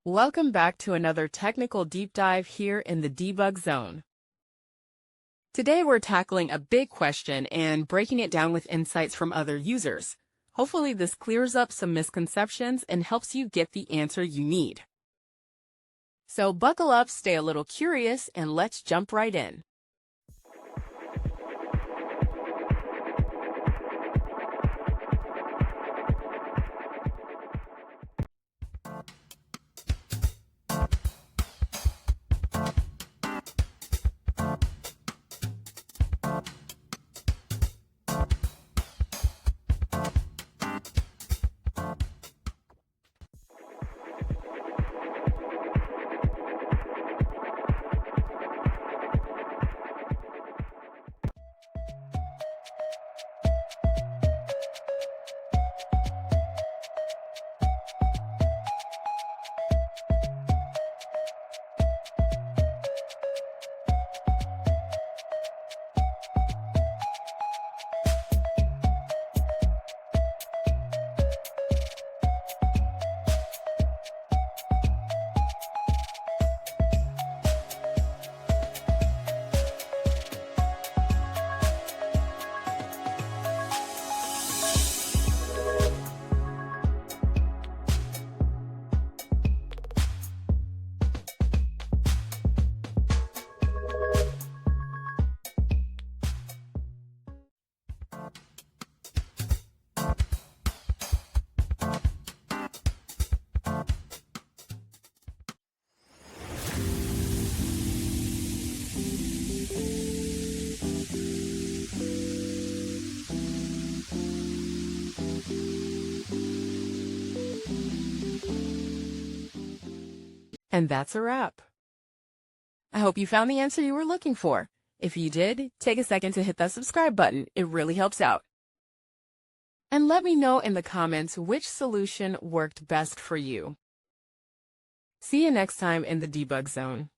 Welcome back to another technical deep dive here in the debug zone. Today we're tackling a big question and breaking it down with insights from other users. Hopefully this clears up some misconceptions and helps you get the answer you need. So buckle up, stay a little curious, and let's jump right in. And that's a wrap. I hope you found the answer you were looking for. If you did, take a second to hit that subscribe button. It really helps out. And let me know in the comments which solution worked best for you. See you next time in the debug zone.